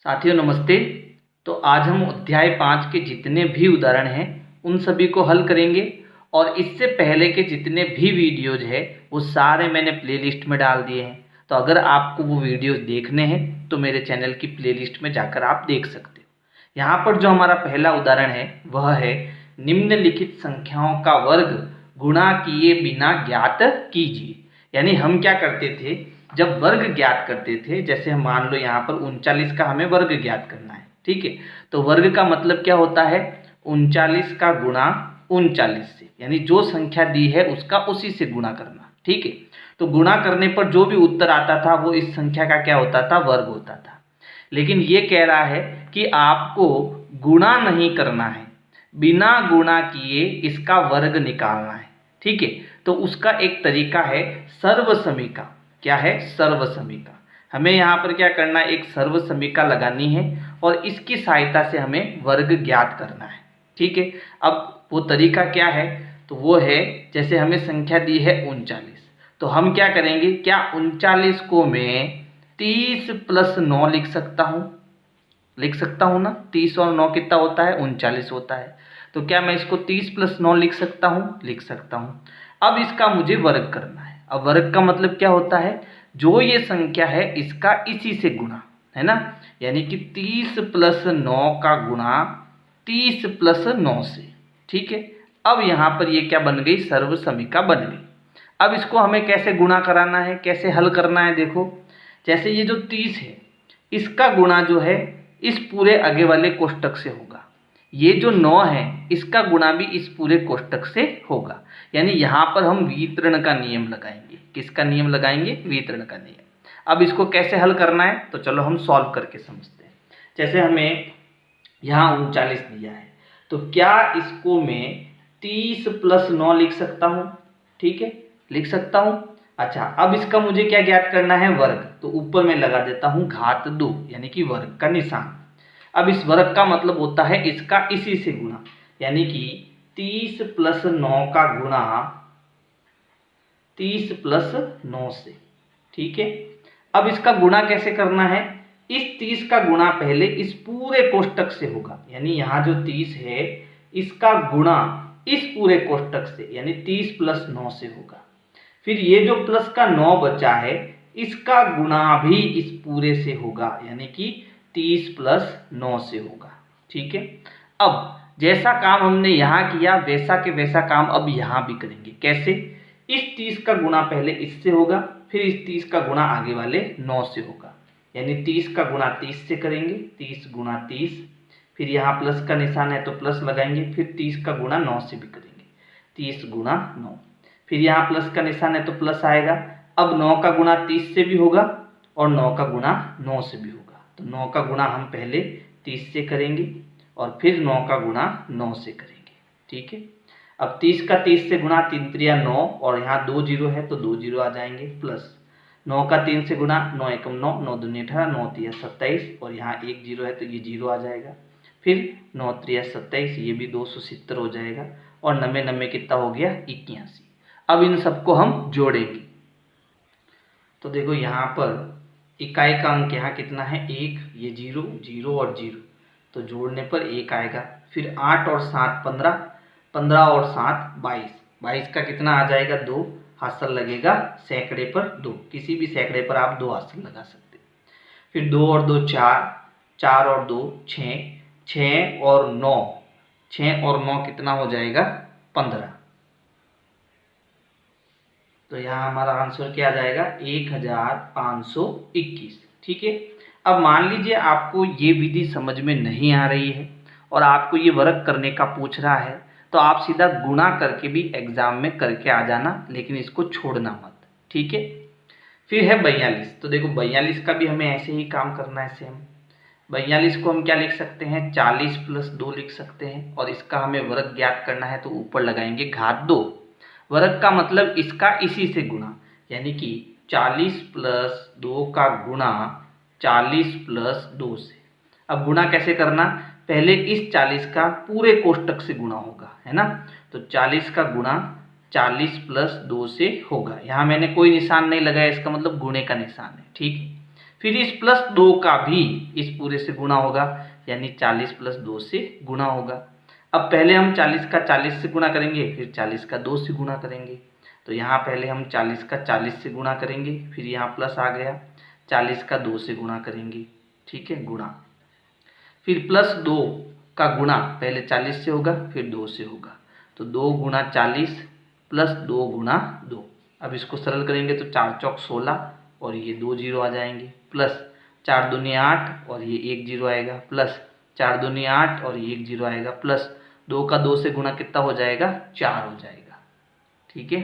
साथियों नमस्ते। तो आज हम अध्याय 5 के जितने भी उदाहरण हैं उन सभी को हल करेंगे और इससे पहले के जितने भी वीडियोज है वो सारे मैंने प्लेलिस्ट में डाल दिए हैं। तो अगर आपको वो वीडियोज देखने हैं तो मेरे चैनल की प्लेलिस्ट में जाकर आप देख सकते हो। यहाँ पर जो हमारा पहला उदाहरण है वह है निम्नलिखित संख्याओं का वर्ग गुणा किए बिना ज्ञात कीजिए। यानी हम क्या करते थे, जब वर्ग ज्ञात करते थे, जैसे हम मान लो यहाँ पर 39 का हमें वर्ग ज्ञात करना है, ठीक है। तो वर्ग का मतलब क्या होता है, 39 का गुणा 39 से, यानी जो संख्या दी है उसका उसी से गुणा करना, ठीक है। तो गुणा करने पर जो भी उत्तर आता था वो इस संख्या का क्या होता था, वर्ग होता था। लेकिन ये कह रहा है कि आपको गुणा नहीं करना है, बिना गुणा किए इसका वर्ग निकालना है, ठीक है। तो उसका एक तरीका है सर्वसमीका। क्या है, सर्वसमीका। हमें यहाँ पर क्या करना है, एक सर्वसमीका लगानी है और इसकी सहायता से हमें वर्ग ज्ञात करना है, ठीक है। अब वो तरीका क्या है, तो वो है, जैसे हमें संख्या दी है 39, तो हम क्या करेंगे, क्या 39 को मैं 30 + 9 लिख सकता हूँ, लिख सकता हूँ ना। 30 और 9 कितना होता है, 39 होता है। तो क्या मैं इसको 30 + 9 लिख सकता हूँ, लिख सकता हूँ। अब इसका मुझे वर्ग करना है। अब वर्ग का मतलब क्या होता है, जो ये संख्या है इसका इसी से गुणा, है ना। यानी कि 30 + 9 का गुणा 30 + 9 से, ठीक है। अब यहाँ पर ये क्या बन गई, सर्वसमीका बन गई। अब इसको हमें कैसे गुणा कराना है, कैसे हल करना है, देखो। जैसे ये जो 30 है इसका गुणा जो है इस पूरे आगे वाले कोष्टक से होगा। ये जो 9 है इसका गुणा भी इस पूरे कोष्टक से होगा। यानी यहाँ पर हम वितरण का नियम लगाएंगे। किसका नियम लगाएंगे, वितरण का नियम। अब इसको कैसे हल करना है, तो चलो हम सॉल्व करके समझते हैं। जैसे हमें यहाँ 39 दिया है, तो क्या इसको मैं 30 + 9 लिख सकता हूँ, ठीक है, लिख सकता हूँ। अच्छा, अब इसका मुझे क्या ज्ञात करना है, वर्ग। तो ऊपर मैं लगा देता हूँ घात 2, यानी कि वर्ग का निशान। अब इस वर्ग का मतलब होता है इसका इसी से गुणा, यानी कि 30 + 9 का गुणा 30 + 9 से, ठीक है। अब इसका गुणा कैसे करना है, इस 30 का गुणा पहले इस पूरे कोष्टक से होगा। यानी यहाँ जो 30 है इसका गुणा इस पूरे कोष्टक से, यानी 30 + 9 से होगा। फिर ये जो प्लस का 9 बचा है इसका गुणा भी इस पूरे से होगा, यानी कि 30 + 9 से होगा, ठीक है। अब जैसा काम हमने यहाँ किया वैसा के वैसा काम अब यहाँ भी करेंगे। कैसे, इस 30 का गुणा पहले इससे होगा, फिर इस 30 का गुणा आगे वाले 9 से होगा। यानी 30 का गुणा 30 से करेंगे, 30 × 30, फिर यहाँ प्लस का निशान है तो प्लस लगाएंगे, फिर 30 का गुणा 9 से भी करेंगे, 30 × 9, फिर यहाँ प्लस का निशान है तो प्लस आएगा। अब 9 का गुणा 30 से भी होगा और 9 का गुणा 9 से भी होगा। तो 9 का गुणा हम पहले 30 से करेंगे और फिर 9 का गुणा 9 से करेंगे, ठीक है। अब 30 का 30 से गुणा, 3 × 3 = 9 और यहाँ 2 जीरो है तो 2 जीरो आ जाएंगे, प्लस 9 का 3 से गुणा, 9 × 1 = 9, 9 × 2 = 18, 9 × 3 = 27 और यहाँ 1 जीरो है तो ये जीरो आ जाएगा। फिर 9 × 3 = 27, ये भी 270 हो जाएगा और 9 9 कितना हो गया, 81। अब इन सबको हम जोड़ेंगे तो देखो यहाँ पर इकाई का अंक यहाँ कितना है, 1, ये 0 0 और 0, तो जोड़ने पर 1 आएगा। फिर 8 और 7 15, 15 और 7 22, 22 का कितना आ जाएगा, 2, हासिल लगेगा सैकड़े पर 2, किसी भी सैकड़े पर आप 2 हासिल लगा सकते हैं। फिर 2 और 2 4, 4 और 2 6, 6 और 9, 6 और 9 कितना हो जाएगा, 15। तो यहाँ हमारा आंसर क्या आ जाएगा, 1521, ठीक है। अब मान लीजिए आपको ये विधि समझ में नहीं आ रही है और आपको ये वर्ग करने का पूछ रहा है, तो आप सीधा गुणा करके भी एग्जाम में करके आ जाना, लेकिन इसको छोड़ना मत, ठीक है। फिर है 42, तो देखो 42 का भी हमें ऐसे ही काम करना है सेम। 42 को हम क्या लिख सकते हैं, 40 + 2 लिख सकते हैं और इसका हमें वर्ग ज्ञात करना है तो ऊपर लगाएंगे घात 2। वर्ग का मतलब इसका इसी से गुणा, यानी कि 40 + 2 का गुणा 40 + 2 से। अब गुणा कैसे करना, पहले इस 40 का पूरे कोष्टक से गुणा होगा, है ना। तो 40 का गुणा 40 + 2 से होगा। यहाँ मैंने कोई निशान नहीं लगाया, इसका मतलब गुणे का निशान है, ठीक है। फिर इस प्लस 2 का भी इस पूरे से गुणा होगा, यानी 40 प्लस 2 से गुणा होगा। अब पहले हम 40 का 40 से गुणा करेंगे, फिर 40 का 2 से गुणा करेंगे। तो यहाँ पहले हम 40 का 40 से गुणा करेंगे, फिर यहाँ प्लस आ गया, 40 का 2 से गुणा करेंगे, ठीक है, गुणा। फिर प्लस 2 का गुणा पहले 40 से होगा, फिर 2 से होगा, तो 2 गुणा 40 प्लस 2 गुणा 2। अब इसको सरल करेंगे तो 4 चौक 16 और ये 2 जीरो आ जाएंगे, प्लस 4 दूनी 8 और ये 1 जीरो आएगा, प्लस 4 दूनी 8 और ये 1 जीरो आएगा, प्लस 2 का 2 से गुणा कितना हो जाएगा, 4 हो जाएगा, ठीक है।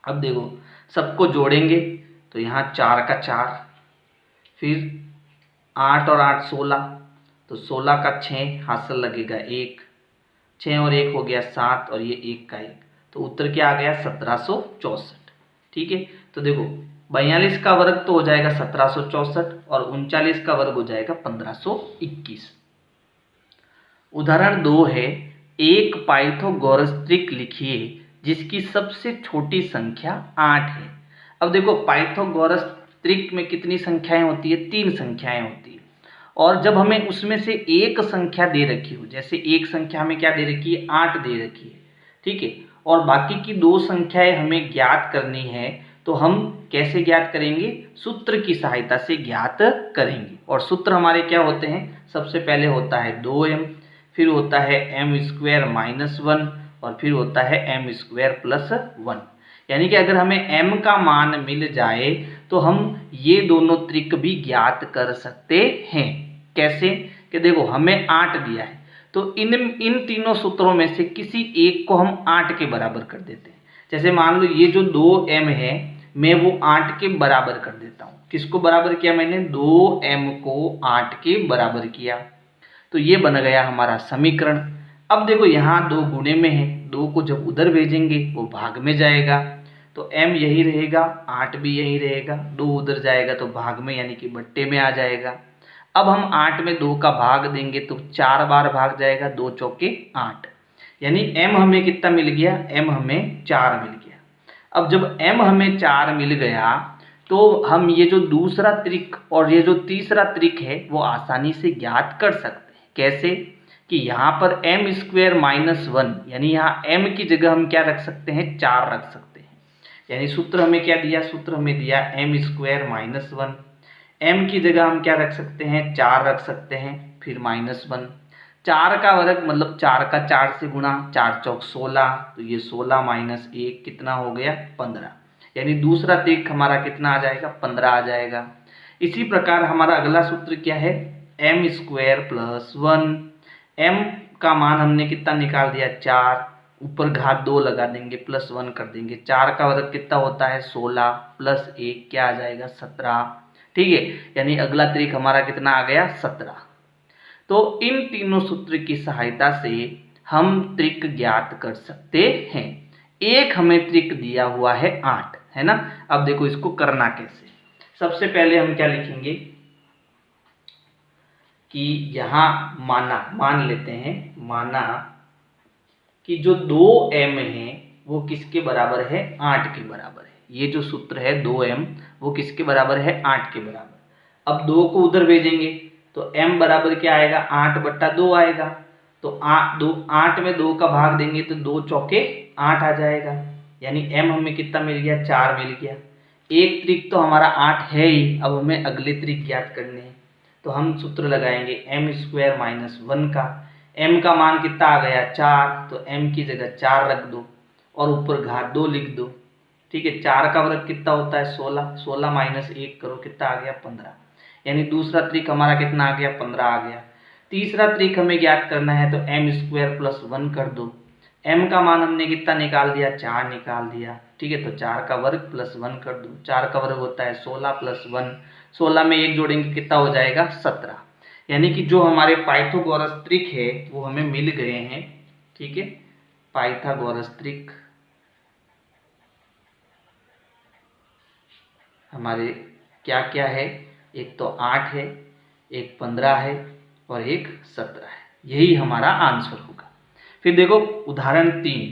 अब देखो सबको जोड़ेंगे तो यहाँ 4 का 4, फिर 8 और 8 16, तो 16 का 6 हाथ से लगेगा 1, 6 और 1 हो गया 7 और ये 1 का 1, तो उत्तर क्या आ गया 1764, ठीक है। तो देखो 42 का वर्ग तो हो जाएगा 1764 और 39 का वर्ग हो जाएगा 1521। उदाहरण 2 है, एक पाइथागोरस त्रिक लिखिए जिसकी सबसे छोटी संख्या 8 है। अब देखो पाइथागोरस त्रिक में कितनी संख्याएं होती है, 3 संख्याएं होती है, और जब हमें उसमें से एक संख्या दे रखी हो, जैसे एक संख्या हमें क्या दे रखी है, 8 दे रखी है, ठीक है, और बाकी की 2 संख्याएं हमें ज्ञात करनी है, तो हम कैसे ज्ञात करेंगे, सूत्र की सहायता से ज्ञात करेंगे। और सूत्र हमारे क्या होते हैं, सबसे पहले होता है 2m, फिर होता है m स्क्वायर माइनस 1 और फिर होता है m स्क्वायर प्लस 1। यानी कि अगर हमें m का मान मिल जाए तो हम ये दोनों त्रिक भी ज्ञात कर सकते हैं। कैसे, कि देखो हमें 8 दिया है, तो इन तीनों सूत्रों में से किसी एक को हम 8 के बराबर कर देते हैं। जैसे मान लो ये जो 2m है, मैं वो 8 के बराबर कर देता हूँ। किसको बराबर किया मैंने, 2m को 8 के बराबर किया, तो ये बन गया हमारा समीकरण। अब देखो यहाँ 2 गुणे में है, 2 को जब उधर भेजेंगे वो भाग में जाएगा, तो m यही रहेगा, 8 भी यही रहेगा, 2 उधर जाएगा तो भाग में यानी कि बट्टे में आ जाएगा। अब हम 8 में 2 का भाग देंगे तो 4 बार भाग जाएगा, 2 चौके 8, यानी m हमें कितना मिल गया, m हमें 4 मिल गया। अब जब m हमें 4 मिल गया तो हम ये जो दूसरा त्रिक और ये जो तीसरा त्रिक है वो आसानी से ज्ञात कर सकते हैं। कैसे, कि यहाँ पर m स्क्वायर माइनस 1, यानी यहाँ m की जगह हम क्या रख सकते हैं, 4 रख सकते हैं। यानी सूत्र हमें क्या दिया, सूत्र हमें दिया m स्क्वायर माइनस 1, m की जगह हम क्या रख सकते हैं, 4 रख सकते हैं, फिर माइनस 1, 4 का वर्ग मतलब 4 का 4 से गुणा, 4 चौक 16, तो ये 16 माइनस 1 कितना हो गया, 15, यानी दूसरा त्रिक हमारा कितना आ जाएगा, 15 आ जाएगा। इसी प्रकार हमारा अगला सूत्र क्या है, m स्क्वायर प्लस 1, m का मान हमने कितना निकाल दिया, 4, ऊपर घात 2 लगा देंगे, प्लस 1 कर देंगे, 4 का वर्ग कितना होता है 16, प्लस 1 क्या आ जाएगा 17, ठीक है, यानी अगला त्रिक हमारा कितना आ गया 17। तो इन तीनों सूत्र की सहायता से हम त्रिक ज्ञात कर सकते हैं। एक हमें त्रिक दिया हुआ है 8, है ना। अब देखो इसको करना कैसे, सबसे पहले हम क्या लिखेंगे कि यहाँ मान लेते हैं, माना कि जो 2m है वो किसके बराबर है, 8 के बराबर है। ये जो सूत्र है 2m वो किसके बराबर है, 8 के बराबर। अब 2 को उधर भेजेंगे तो m बराबर क्या आएगा, 8/2 आएगा, तो 8 में 2 का भाग देंगे तो 2 चौके 8 आ जाएगा, यानी m हमें कितना मिल गया, 4 मिल गया। एक त्रिक तो हमारा 8 है ही, अब हमें अगले त्रिक ज्ञात करने हैं, तो हम सूत्र लगाएंगे m स्क्वायर माइनस 1 का, m का मान कितना आ गया 4, तो m की जगह 4 रख दो और ऊपर घात 2 लिख दो, ठीक है। 4 का वर्ग कितना होता है 16, 16 माइनस 1 करो कितना आ गया 15, यानी दूसरा त्रिक हमारा कितना आ गया 15 आ गया। तीसरा त्रिक हमें ज्ञात करना है तो m स्क्वायर प्लस 1 कर दो, m का मान हमने कितना निकाल दिया 4 निकाल दिया, ठीक है, तो 4 का वर्ग प्लस 1 कर दो, 4 का वर्ग होता है 16 प्लस 1, 16 में 1 जोड़ेंगे कितना हो जाएगा 17, यानी कि जो हमारे पाइथागोरस त्रिक है वो हमें मिल गए हैं, ठीक है। पाइथागोरस त्रिक हमारे क्या क्या है, एक तो 8 है, एक 15 है और एक 17 है, यही हमारा आंसर होगा। फिर देखो उदाहरण 3,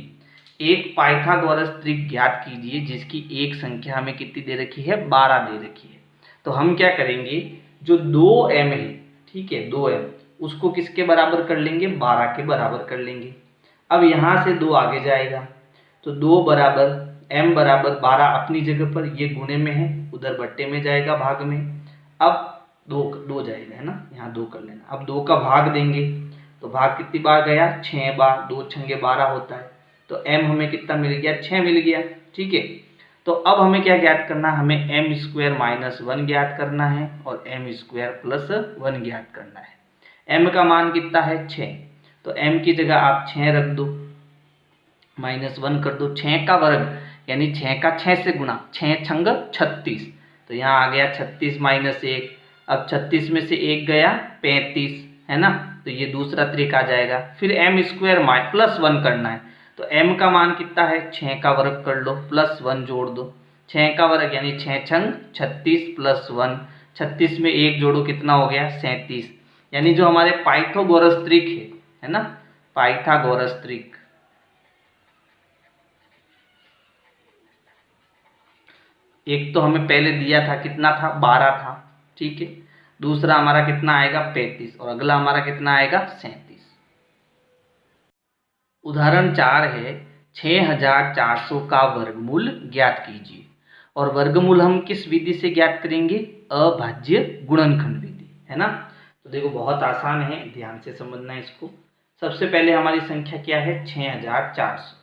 एक पाइथागोरस त्रिक ज्ञात कीजिए जिसकी एक संख्या हमें कितनी दे रखी है, 12 दे रखी है। तो हम क्या करेंगे, जो 2m है, ठीक है 2m, उसको किसके बराबर कर लेंगे, 12 के बराबर कर लेंगे। अब यहाँ से 2 आगे जाएगा तो 2 बराबर m बराबर 12 अपनी जगह पर, ये गुणे में है, उधर बट्टे में जाएगा भाग में। अब 2 जाएगा, है ना, यहाँ 2 कर लेना। अब 2 का भाग देंगे तो भाग कितनी बार गया, 6 बार, 2 छंगे 12 होता है। तो m हमें कितना मिल गया, 6 मिल गया, ठीक है। तो अब हमें क्या ज्ञात करना है, हमें m स्क्वायर माइनस 1 ज्ञात करना है और m स्क्वायर प्लस 1 ज्ञात करना है। m का मान कितना है, 6, तो m की जगह आप 6 रख दो, माइनस 1 कर दो, 6 का वर्ग यानी 6 का 6 से गुणा, 6 छंग 36, तो यहाँ आ गया 36 माइनस 1। अब 36 में से 1 गया 35, है ना, तो ये दूसरा तरीका आ जाएगा। फिर m स्क्वायर प्लस 1 करना है, तो m का मान कितना है, 6 का वर्ग कर लो, प्लस 1 जोड़ दो, 6 का वर्ग यानी 6 छंग 36 प्लस 1, 36 में 1 जोड़ो कितना हो गया, 37। यानी जो हमारे पाइथागोरस त्रिक है ना, पाइथागोरस त्रिक, एक तो हमें पहले दिया था कितना था, 12 था, ठीक है। दूसरा हमारा कितना आएगा, 35, और अगला हमारा कितना आएगा, 37। उदाहरण 4 है 6400 का वर्गमूल ज्ञात कीजिए। और वर्गमूल हम किस विधि से ज्ञात करेंगे, अभाज्य गुणनखंड विधि, है ना। तो देखो बहुत आसान है, ध्यान से समझना है इसको। सबसे पहले हमारी संख्या क्या है, 6400।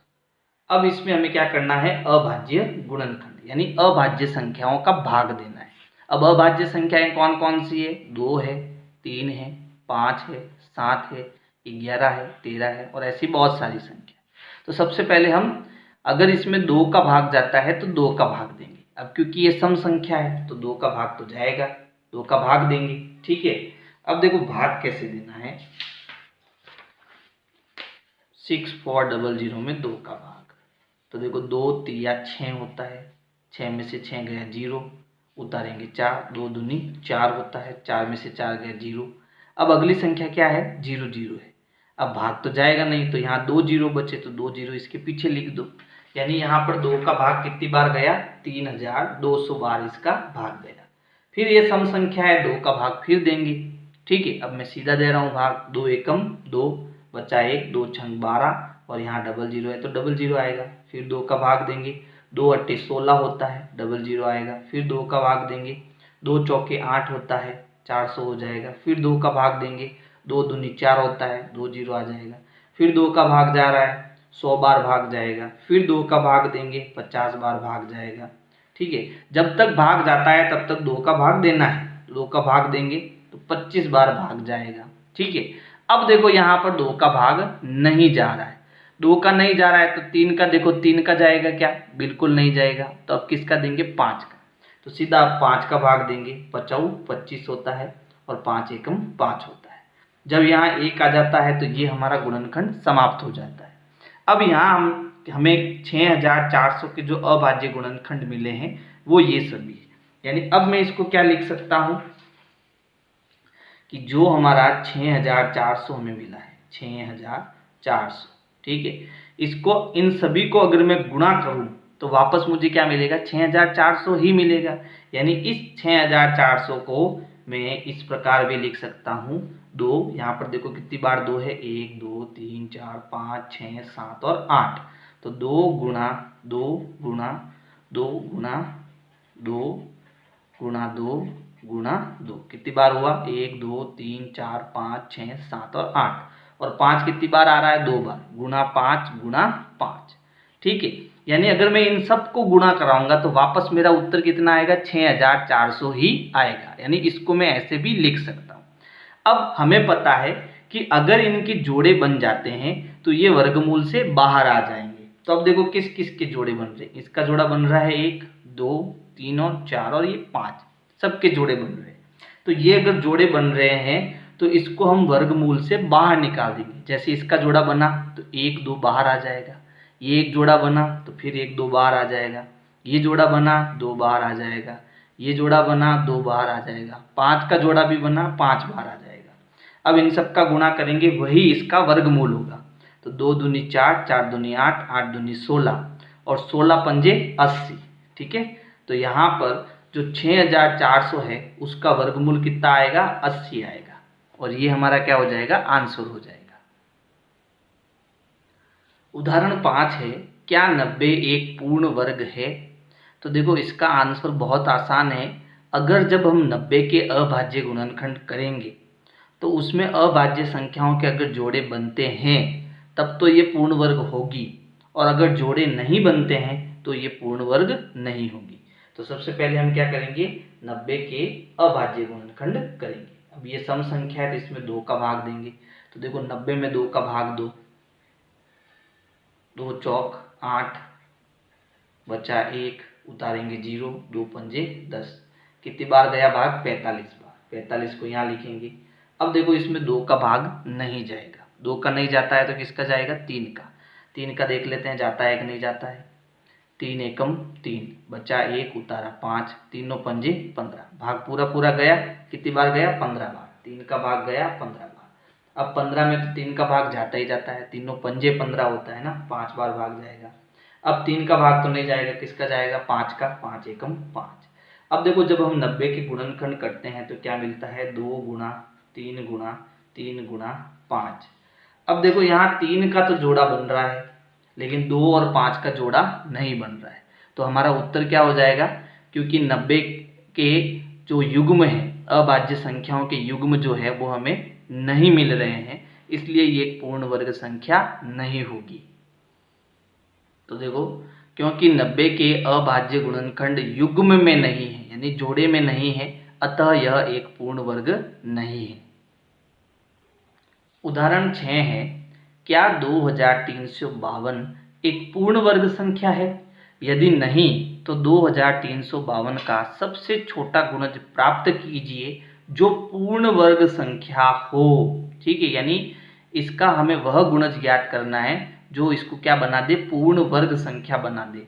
अब इसमें हमें क्या करना है, अभाज्य गुणनखंड यानी अभाज्य संख्याओं का भाग देना है। अब अभाज्य संख्याएं कौन कौन सी है, 2 है, 3 है, 5 है, 7 है, 11 है, 13 है, और ऐसी बहुत सारी संख्या। तो सबसे पहले हम, अगर इसमें 2 का भाग जाता है तो 2 का भाग देंगे। अब क्योंकि ये सम संख्या है तो 2 का भाग तो जाएगा, 2 का भाग देंगे, ठीक है। अब देखो भाग कैसे देना है, 6400 में 2 का भाग, तो देखो 2 3 6 होता है, 6 में से 6 गया 0, उतारेंगे 4, 2 दूनी 4 होता है, 4 में से 4 गया 0। अब अगली संख्या क्या है, 0 0 है। अब भाग तो जाएगा नहीं, तो यहाँ 2 0 बचे, तो 2 0 इसके पीछे लिख दो। यानी यहाँ पर 2 का भाग कितनी बार गया, 3200 बार इसका भाग गया। फिर ये सम संख्या है, 2 का भाग फिर देंगे, ठीक है। अब मैं सीधा दे रहा हूँ भाग, 2 एकम 2 बचा 1, 2 छंग 12, और यहाँ 00 है तो 00 आएगा। फिर 2 का भाग देंगे, 2 8 16 होता है, 00 आएगा। फिर 2 का भाग देंगे, 2 चौके 8 होता है, 400 हो जाएगा। फिर 2 का भाग देंगे, 2 दूनी 4 होता है, 2 0 आ जाएगा। फिर 2 का भाग जा रहा है, 100 बार भाग जाएगा। फिर 2 का भाग देंगे, 50 बार भाग जाएगा, ठीक है। जब तक भाग जाता है तब तक 2 का भाग देना है, 2 का भाग देंगे तो 25 बार भाग जाएगा, ठीक है। अब देखो यहाँ पर 2 का भाग नहीं जा रहा है, 2 का नहीं जा रहा है तो 3 का, देखो 3 का जाएगा क्या, बिल्कुल नहीं जाएगा। तो अब किसका देंगे, 5 का, तो सीधा आप 5 का भाग देंगे, 5 25 होता है, और 5 एकम 5 होता है। जब यहाँ 1 आ जाता है तो ये हमारा गुणनखंड समाप्त हो जाता है। अब यहाँ हमें 6400 के जो अभाज्य गुणनखंड मिले हैं वो ये सभी है। यानी अब मैं इसको क्या लिख सकता हूँ कि जो हमारा 6400 हमें मिला है, 6400, ठीक है, इसको इन सभी को अगर मैं गुणा करूं तो वापस मुझे क्या मिलेगा, 6400 ही मिलेगा। यानी इस 6400 को मैं इस प्रकार भी लिख सकता हूं, 2, यहाँ पर देखो कितनी बार 2 है, 1 2 3 4 5 6 7 और 8, तो 2 गुणा 2 गुणा 2 गुणा 2 गुणा 2 गुणा 2, कितनी बार हुआ, 1 2 3 4 5 6 7 और 8, और 5 कितनी बार आ रहा है, 2 बार, गुणा 5 गुणा 5, ठीक है। यानी अगर मैं इन सब को गुणा कराऊंगा तो वापस मेरा उत्तर कितना आएगा, 6400 ही आएगा। यानी इसको मैं ऐसे भी लिख सकता हूँ। अब हमें पता है कि अगर इनके जोड़े बन जाते हैं तो ये वर्गमूल से बाहर आ जाएंगे। तो अब देखो किस किस के जोड़े बन रहे हैं, इसका जोड़ा बन रहा है 1 2 3 और 4, और ये 5, सबके जोड़े बन रहे हैं। तो ये अगर जोड़े बन रहे हैं तो इसको हम वर्गमूल से बाहर निकाल देंगे। जैसे इसका जोड़ा बना तो 1 2 बाहर आ जाएगा, ये एक जोड़ा बना तो फिर 1 2 बाहर आ जाएगा, ये जोड़ा बना 2 बाहर आ जाएगा, ये जोड़ा बना 2 बाहर आ जाएगा, 5 का जोड़ा भी बना 5 बाहर आ जाएगा। अब इन सब का गुणा करेंगे, वही इसका वर्गमूल होगा। तो 2 दूनी 4, 4 दूनी 8, 8 दूनी 16, और 16 पंजे 80, ठीक है। तो यहाँ पर जो 6400 है उसका वर्गमूल कितना आएगा, 80 आएगा, और ये हमारा क्या हो जाएगा, आंसर हो जाएगा। उदाहरण 5 है, क्या 90 एक पूर्ण वर्ग है? तो देखो इसका आंसर बहुत आसान है। अगर जब हम 90 के अभाज्य गुणनखंड करेंगे तो उसमें अभाज्य संख्याओं के अगर जोड़े बनते हैं तब तो ये पूर्ण वर्ग होगी, और अगर जोड़े नहीं बनते हैं तो ये पूर्ण वर्ग नहीं होगी। तो सबसे पहले हम क्या करेंगे, 90 के अभाज्य गुणनखंड करेंगे। अब ये सम संख्या है तो इसमें 2 का भाग देंगे। तो देखो 90 में 2 का भाग दो, 2 चौक 8, बचा 1, उतारेंगे 0, 2 पंजे 10। कितनी बार गया भाग, 45 बार। 45 को यहाँ लिखेंगे। अब देखो इसमें 2 का भाग नहीं जाएगा, 2 का नहीं जाता है तो किसका जाएगा, 3 का। 3 का देख लेते हैं जाता है कि नहीं जाता है। 3 एकम 3, बचा 1, उतारा 5, तीनों पंजे 15। भाग पूरा पूरा गया, कितनी बार गया, 15 बार। 3 का भाग गया 15 बार। अब 15 में तो 3 का भाग जाता ही जाता है, तीनों पंजे 15 होता है ना, 5 बार भाग जाएगा। अब 3 का भाग तो नहीं जाएगा, किसका जाएगा, 5 का। 5 एकम 5। अब देखो जब हम 90 के गुणनखंड करते हैं तो क्या मिलता है, 2 गुणा 3 गुणा 3 गुणा 5। अब देखो यहाँ 3 का तो जोड़ा बन रहा है, लेकिन 2 और 5 का जोड़ा नहीं बन रहा है। तो हमारा उत्तर क्या हो जाएगा, क्योंकि 90 के जो युग्म है, अभाज्य संख्याओं के युग्म जो है वो हमें नहीं मिल रहे हैं, इसलिए ये एक पूर्ण वर्ग संख्या नहीं होगी। तो देखो क्योंकि 90 के अभाज्य गुणनखंड युग्म में नहीं है, यानी जोड़े में नहीं है, अतः यह एक पूर्ण वर्ग नहीं है। उदाहरण 6 है, क्या 2352 एक पूर्ण वर्ग संख्या है? यदि नहीं तो 2352 का सबसे छोटा गुणज प्राप्त कीजिए जो पूर्ण वर्ग संख्या हो। ठीक है, यानी इसका हमें वह गुणज ज्ञात करना है जो इसको क्या बना दे, पूर्ण वर्ग संख्या बना दे।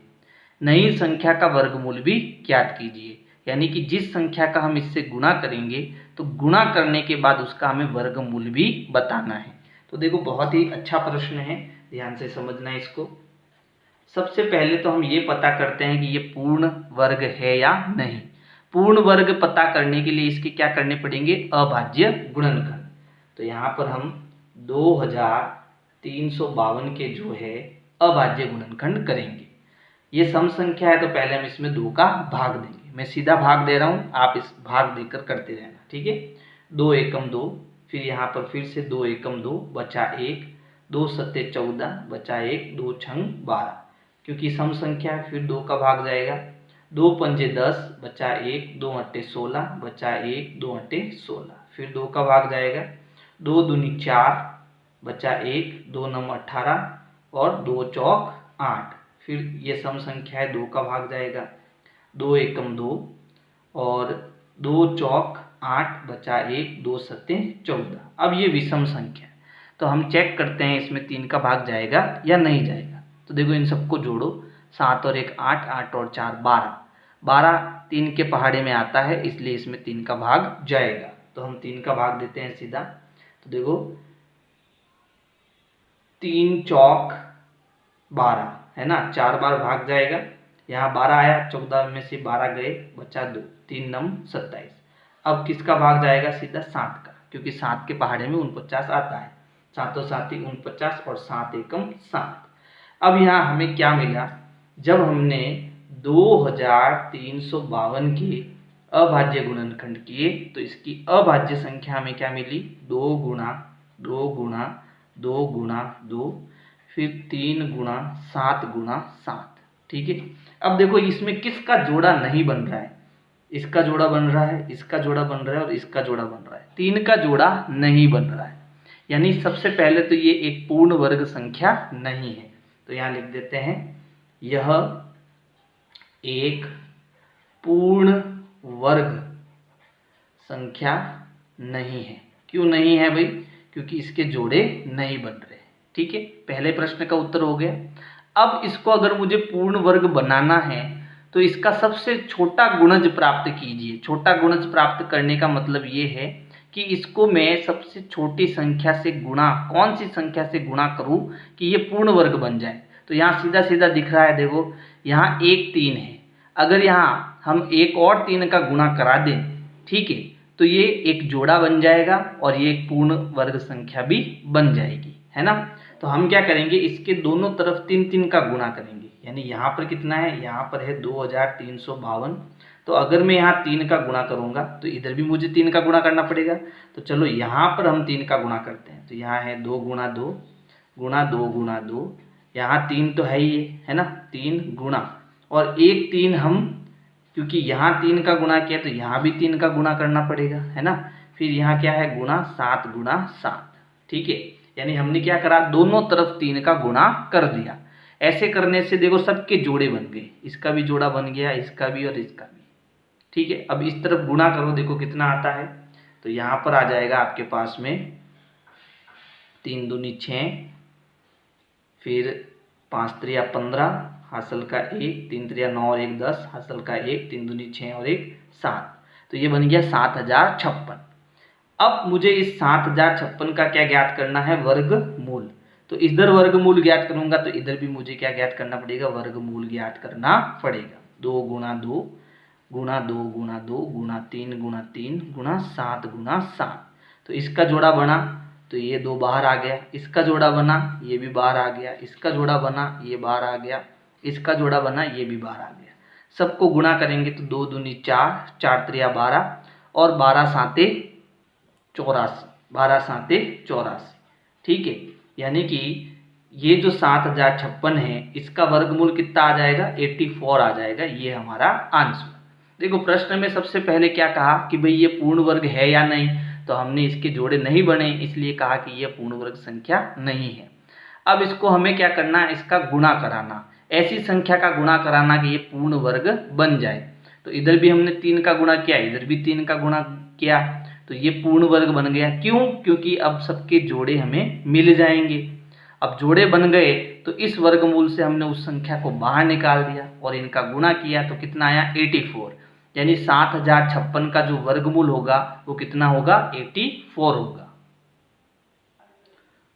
नई संख्या का वर्गमूल भी ज्ञात कीजिए, यानी कि जिस संख्या का हम इससे गुणा करेंगे तो गुणा करने के बाद उसका हमें वर्गमूल भी बताना है। तो देखो बहुत ही अच्छा प्रश्न है, ध्यान से समझना है इसको। सबसे पहले तो हम ये पता करते हैं कि ये पूर्ण वर्ग है या नहीं। पूर्ण वर्ग पता करने के लिए इसके क्या करने पड़ेंगे, अभाज्य गुणनखंड। तो यहाँ पर हम 2352 के जो है अभाज्य गुणनखंड करेंगे। ये सम संख्या है तो पहले हम इसमें 2 का भाग देंगे। मैं सीधा भाग दे रहा हूँ, आप इस भाग देकर करते रहना, ठीक है। 2 एकम 2, फिर यहाँ पर फिर से 2 एकम 2, बचा 1, 2 सत्ते 14, बचा 1, 2 छंग 12। क्योंकि सम संख्या है फिर 2 का भाग जाएगा। 2 पंजे 10, बचा 1, 2 अट्टे 16, बचा 1, 2 अट्टे 16, फिर 2 का भाग जाएगा। 2 दूनी 4, बचा 1, 2 नम 18 और 2 चौक 8। फिर ये सम संख्या है 2 का भाग जाएगा। 2 एकम 2 और 2 चौक 8, बचा 1, 2 सत्ते 14। अब ये विषम संख्या है तो हम चेक करते हैं इसमें 3 का भाग जाएगा या नहीं जाएगा। तो देखो इन सबको जोड़ो, 7 और 1 8, 8 और 4 12, 12 3 के पहाड़े में आता है, इसलिए इसमें 3 का भाग जाएगा। तो हम 3 का भाग देते हैं सीधा। तो देखो 3 चौक 12 है ना, 4 बार भाग जाएगा। यहाँ 12 आया, 14 में से 12 गए, बचा 2, 3 नम 27। अब किसका भाग जाएगा, सीधा 7 का, क्योंकि 7 के पहाड़े में 49 आता है। 7 और 7 49 और 7 एकम 7। अब यहाँ हमें क्या मिला, जब हमने 2352 के अभाज्य गुणनखंड किए तो इसकी अभाज्य संख्या हमें क्या मिली, 2 गुणा 2 गुणा 2 गुणा 2, फिर 3 गुणा 7 गुणा 7। ठीक है, अब देखो इसमें किसका जोड़ा नहीं बन रहा है, इसका जोड़ा बन रहा है, इसका जोड़ा बन रहा है और इसका जोड़ा बन रहा है। 3 का जोड़ा नहीं बन रहा है, यानी सबसे पहले तो ये एक पूर्ण वर्ग संख्या नहीं है। तो यहाँ लिख देते हैं, यह एक पूर्ण वर्ग संख्या नहीं है। क्यों नहीं है भाई, क्योंकि इसके जोड़े नहीं बन रहे। ठीक है, पहले प्रश्न का उत्तर हो गया। अब इसको अगर मुझे पूर्ण वर्ग बनाना है तो इसका सबसे छोटा गुणज प्राप्त कीजिए। छोटा गुणज प्राप्त करने का मतलब ये है कि इसको मैं सबसे छोटी संख्या से गुणा, कौन सी संख्या से गुणा करूं कि ये पूर्ण वर्ग बन जाए। तो यहाँ सीधा सीधा दिख रहा है, देखो यहाँ 1 3 है, अगर यहाँ हम एक और 3 का गुणा करा दें, ठीक है, तो ये एक जोड़ा बन जाएगा और ये एक पूर्ण वर्ग संख्या भी बन जाएगी, है ना। तो हम क्या करेंगे, इसके दोनों तरफ 3 का गुणा करेंगे। यानी यहाँ पर कितना है, यहाँ पर है 2352। तो अगर मैं यहाँ 3 का गुणा करूँगा तो इधर भी मुझे 3 का गुणा करना पड़ेगा। तो चलो यहाँ पर हम 3 का गुणा करते हैं। तो यहाँ है 2 गुणा 2 गुणा 2 गुणा 2, यहाँ 3 तो है ही है ना, 3 गुणा और एक 3 हम, क्योंकि यहाँ 3 का गुणा किया तो यहाँ भी 3 का गुणा करना पड़ेगा, है ना। फिर यहाँ क्या है, गुणा 7, ठीक है। यानी हमने क्या करा, दोनों तरफ 3 का गुणा कर दिया। ऐसे करने से देखो सबके जोड़े बन गए, इसका भी जोड़ा बन गया, इसका भी और इसका भी, ठीक है। अब इस तरफ गुणा करो, देखो कितना आता है। तो यहाँ पर आ जाएगा आपके पास में 3 दूनी 6, फिर 5 त्रिया 15, हासिल का 1, 3 त्रिया 9 और 1 10, हासिल का 1, 3 दूनी 6 और 1 7। तो ये बन गया 7056। अब मुझे इस 7056 का क्या ज्ञात करना है, वर्गमूल। तो इधर वर्गमूल ज्ञात करूंगा तो इधर भी मुझे क्या ज्ञात करना पड़ेगा, वर्गमूल ज्ञात करना पड़ेगा। 2 गुणा 2 गुणा 2 गुणा 2 गुणा 3 गुणा 3 गुणा 7 गुणा 7। तो इसका जोड़ा बना तो ये 2 बाहर आ गया, इसका जोड़ा बना ये भी बाहर आ गया, इसका जोड़ा बना ये बाहर आ गया, इसका जोड़ा बना ये भी बाहर आ गया। सबको गुणा करेंगे तो 2 दूनी 4, 4 त्रिया 12 और 12 साते 84, 12 साते 84, ठीक है। यानी कि ये जो 7056 है इसका वर्गमूल कितना आ जाएगा, 84 आ जाएगा। ये हमारा आंसर। देखो प्रश्न में सबसे पहले क्या कहा कि भाई ये पूर्ण वर्ग है या नहीं, तो हमने इसके जोड़े नहीं बने इसलिए कहा कि ये पूर्ण वर्ग संख्या नहीं है। अब इसको हमें क्या करना है, इसका गुणा कराना, ऐसी संख्या का गुणा कराना कि ये पूर्ण वर्ग बन जाए। तो इधर भी हमने 3 का गुणा किया, इधर भी 3 का गुणा किया, तो ये पूर्ण वर्ग बन गया। क्यों, क्योंकि अब सबके जोड़े हमें मिल जाएंगे। अब जोड़े बन गए तो इस वर्गमूल से हमने उस संख्या को बाहर निकाल दिया और इनका गुणा किया तो कितना आया, 84। यानी 7056 का जो वर्गमूल होगा वो कितना होगा, 84 होगा।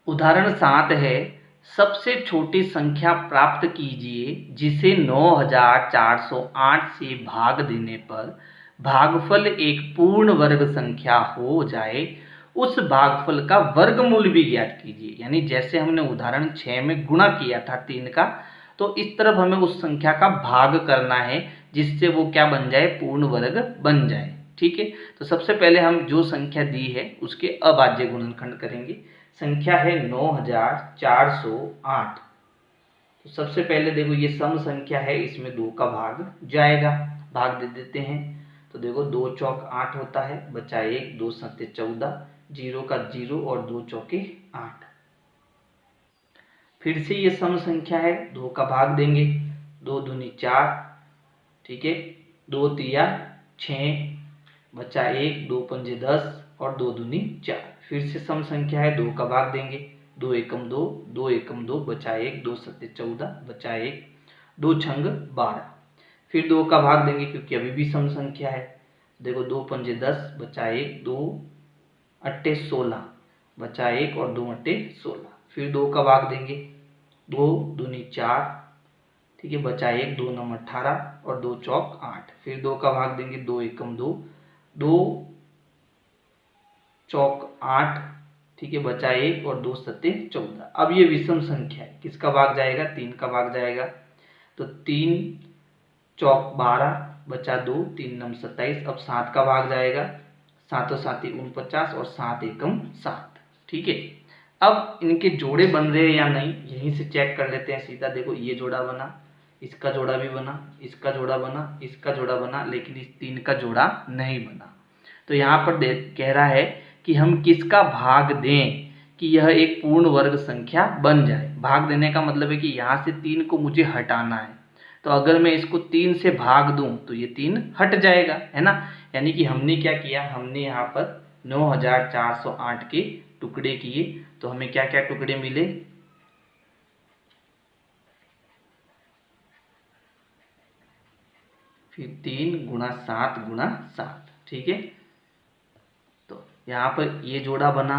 उदाहरण 7 है, सबसे छोटी संख्या प्राप्त कीजिए जिसे 9408 से भाग देने पर भागफल एक पूर्ण वर्ग संख्या हो जाए, उस भागफल का वर्गमूल भी ज्ञात कीजिए। यानी जैसे हमने उदाहरण 6 में गुणा किया था 3 का, तो इस तरफ हमें उस संख्या का भाग करना है जिससे वो क्या बन जाए, पूर्ण वर्ग बन जाए, ठीक है। तो सबसे पहले हम जो संख्या दी है उसके अभाज्य गुणनखंड करेंगे। संख्या है 9408। तो सबसे पहले देखो ये सम संख्या है, इसमें 2 का भाग जाएगा, भाग दे देते हैं। तो देखो 2 चौक 8 होता है, बचा 1, 2 सत्ते 14, 0 का 0 और 2 चौके 8। फिर से ये सम संख्या है, 2 का भाग देंगे, 2 दूनी 4, ठीक है, 2 तिया 6, बचा 1, 2 पंजे 10 और 2 दूनी 4। फिर से सम संख्या है, 2 का भाग देंगे, 2 एकम 2, 2 एकम 2, बचा 1, 2 सत्ते 14, बचा 1, 2 छंग 12। फिर 2 का भाग देंगे क्योंकि अभी भी सम संख्या है। देखो 2 पंजे 10, बचा 1, 2 अट्टे 16, बचा 1 और 2 अट्टे 16। फिर 2 का भाग देंगे, 2 दूनी 4, ठीक है, बचा 1, 2 नम 18 और 2 चौक 8। फिर 2 का भाग देंगे, 2 एकम 2, 2 चौक 8, ठीक है, बचा 1 और 2 सत्ते 14। अब ये विषम संख्या है, किसका भाग जाएगा, 3 का भाग जाएगा। तो 3 चौक 12, बचा 2, 3 नम 27। अब 7 का भाग जाएगा, 7 सात 49 और 7 एकम 7, ठीक है। अब इनके जोड़े बन रहे हैं या नहीं यहीं से चेक कर लेते हैं सीधा। देखो ये जोड़ा बना, इसका जोड़ा भी बना, इसका जोड़ा बना, इसका जोड़ा बना, लेकिन इस 3 का जोड़ा नहीं बना। तो यहाँ पर कह रहा है कि हम किसका भाग दें कि यह एक पूर्ण वर्ग संख्या बन जाए। भाग देने का मतलब है कि यहाँ से 3 को मुझे हटाना है। तो अगर मैं इसको 3 से भाग दूं तो ये 3 हट जाएगा, है ना। यानी कि हमने क्या किया, हमने यहाँ पर 9408 के टुकड़े किए। तो हमें क्या क्या टुकड़े मिले, फिर 3 गुणा 7 गुणा 7, ठीक है। तो यहाँ पर ये जोड़ा बना,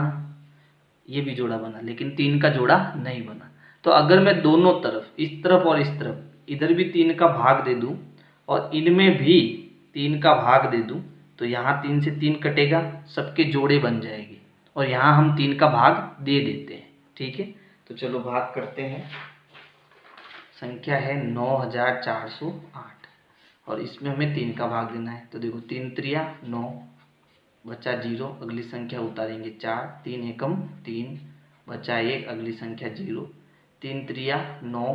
ये भी जोड़ा बना, लेकिन 3 का जोड़ा नहीं बना। तो अगर मैं दोनों तरफ, इस तरफ और इस तरफ, इधर भी 3 का भाग दे दूं और इनमें भी 3 का भाग दे दूं तो यहाँ 3 से 3 कटेगा, सबके जोड़े बन जाएंगे, और यहाँ हम 3 का भाग दे देते हैं। ठीक है, तो चलो भाग करते हैं। संख्या है 9408 और इसमें हमें 3 का भाग देना है। तो देखो 3 त्रिया 9, बचा 0, अगली संख्या उतारेंगे 4, 3 एकम 3, बचा 1, अगली संख्या 0, 3 त्रिया 9,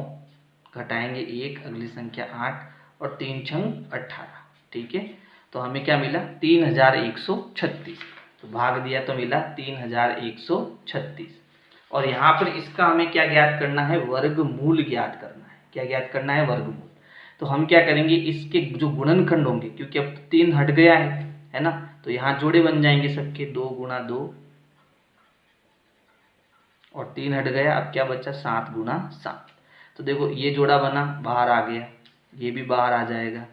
घटाएंगे 1, अगली संख्या 8, और 3 छंग 18। ठीक है, तो हमें क्या मिला 3136। तो भाग दिया तो मिला 3136। और यहाँ पर इसका हमें क्या ज्ञात करना है, वर्गमूल ज्ञात करना है। क्या ज्ञात करना है, वर्गमूल। तो हम क्या करेंगे, इसके जो गुणनखंड होंगे, क्योंकि अब 3 हट गया है ना, तो यहाँ जोड़े बन जाएंगे सबके, 2 गुणा 2 और 3 हट गया, अब क्या बचा 7 गुणा 7। तो देखो ये जोड़ा बना, बाहर आ गया, ये भी बाहर आ जाएगा,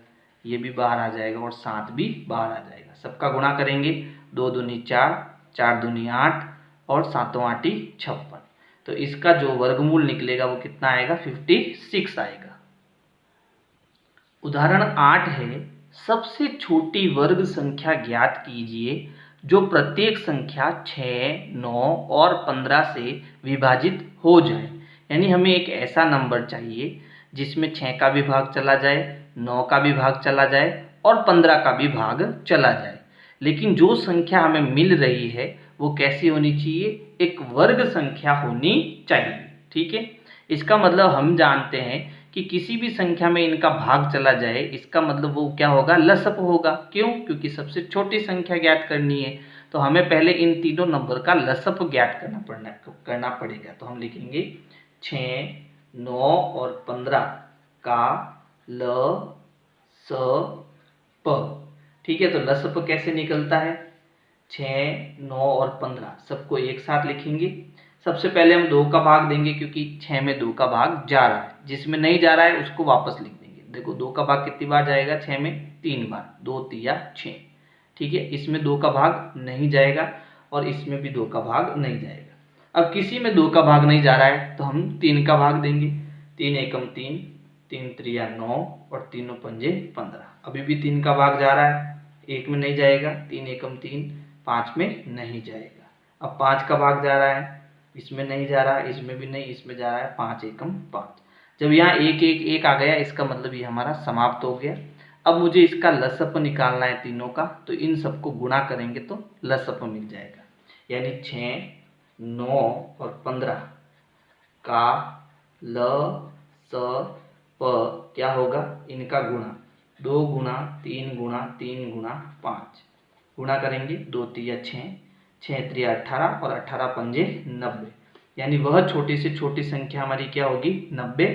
ये भी बाहर आ जाएगा, और 7 भी बाहर आ जाएगा। सबका गुणा करेंगे, 2 दूनी 4, 4 दूनी 8, और 7 8 56। तो इसका जो वर्गमूल निकलेगा वो कितना आएगा, 56 आएगा। उदाहरण 8 है, सबसे छोटी वर्ग संख्या ज्ञात कीजिए जो प्रत्येक संख्या 6, 9 और 15 से विभाजित हो जाए। यानी हमें एक ऐसा नंबर चाहिए जिसमें 6 का भी भाग चला जाए, 9 का भी भाग चला जाए और 15 का भी भाग चला जाए। लेकिन जो संख्या हमें मिल रही है वो कैसी होनी चाहिए, एक वर्ग संख्या होनी चाहिए। ठीक है, इसका मतलब हम जानते हैं कि किसी भी संख्या में इनका भाग चला जाए, इसका मतलब वो क्या होगा, लसअप होगा। क्यों, क्योंकि सबसे छोटी संख्या ज्ञात करनी है, तो हमें पहले इन तीनों नंबर का लसअप ज्ञात करना पड़ेगा। तो हम लिखेंगे 6, 9 और 15 का लसअप। ठीक है, तो लसअप कैसे निकलता है, 6, 9 और 15 सबको एक साथ लिखेंगे। सबसे पहले हम 2 का भाग देंगे, क्योंकि 6 में 2 का भाग जा रहा है, जिसमें नहीं जा रहा है उसको वापस लिख देंगे। देखो 2 का भाग कितनी बार जाएगा, 6 में 3 बार, 2 तिया 6। ठीक है, इसमें 2 का भाग नहीं जाएगा और इसमें भी 2 का भाग नहीं जाएगा। अब किसी में 2 का भाग नहीं जा रहा है तो हम 3 का भाग देंगे, 3 एकम 3, 3 त्रिया 9 और 3 पंजे 15। अभी भी 3 का भाग जा रहा है, एक में नहीं जाएगा, 3 एकम 3, 5 में नहीं जाएगा। अब 5 का भाग जा रहा है, इसमें नहीं जा रहा है, इसमें भी नहीं, इसमें जा रहा है, 5 एकम 5। जब यहाँ 1 1 1 आ गया, इसका मतलब ये हमारा समाप्त हो गया। अब मुझे इसका लसअप निकालना है तीनों का, तो इन सबको गुणा करेंगे तो लसअप मिल जाएगा। यानी 6, 9 और 15 का लसअप क्या होगा, इनका गुणा, 2 गुणा 3 गुणा 3 गुणा 5, गुणा करेंगे, 2 तिया 6, 6 त्रिया 18 और 18 पंजे 90। यानी वह छोटी से छोटी संख्या हमारी क्या होगी, 90,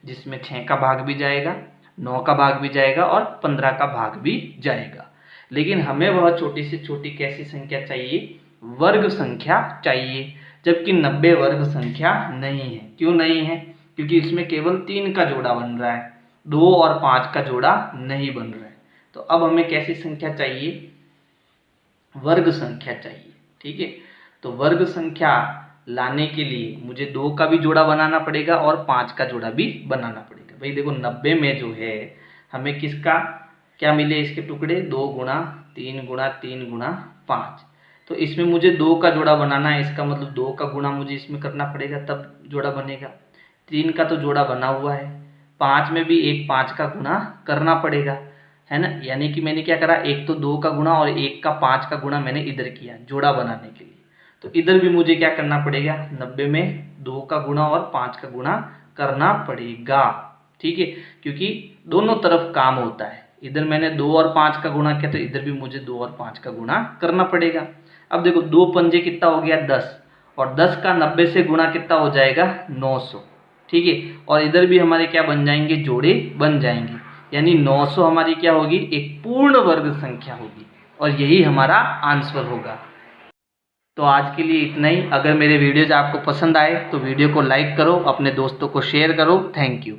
जिसमें 6 का भाग भी जाएगा, 9 का भाग भी जाएगा और 15 का भाग भी जाएगा। लेकिन हमें वह छोटी से छोटी कैसी संख्या चाहिए, वर्ग संख्या चाहिए, जबकि 90 वर्ग संख्या नहीं है। क्यों नहीं है, क्योंकि इसमें केवल 3 का जोड़ा बन रहा है, 2 और 5 का जोड़ा नहीं बन रहा है। तो अब हमें कैसी संख्या चाहिए, वर्ग संख्या चाहिए। ठीक है, तो वर्ग संख्या लाने के लिए मुझे 2 का भी जोड़ा बनाना पड़ेगा और 5 का जोड़ा भी बनाना पड़ेगा। भाई देखो 90 में जो है हमें किसका क्या मिले, इसके टुकड़े, 2 गुणा 3 गुणा 3 गुणा 5। तो इसमें मुझे 2 का जोड़ा बनाना है, इसका मतलब 2 का गुणा मुझे इसमें करना पड़ेगा, तब जोड़ा बनेगा। 3 का तो जोड़ा बना हुआ है, 5 में भी एक 5 का गुणा करना पड़ेगा, है ना। यानी कि मैंने क्या करा, एक तो 2 का गुणा और एक का 5 का गुणा मैंने इधर किया जोड़ा बनाने के लिए। तो इधर भी मुझे क्या करना पड़ेगा, 90 में 2 का गुणा और 5 का गुणा करना पड़ेगा। ठीक है, क्योंकि दोनों तरफ काम होता है, इधर मैंने 2 और 5 का गुणा किया तो इधर भी मुझे 2 और 5 का गुणा करना पड़ेगा। अब देखो 2 पंजे कितना हो गया, 10, और 10 का 90 से गुणा कितना हो जाएगा, 900। ठीक है, और इधर भी हमारे क्या बन जाएंगे, जोड़े बन जाएंगे। यानी 900 हमारी क्या होगी, एक पूर्ण वर्ग संख्या होगी, और यही हमारा आंसर होगा। तो आज के लिए इतना ही। अगर मेरे वीडियोज आपको पसंद आए तो वीडियो को लाइक करो, अपने दोस्तों को शेयर करो। Thank you.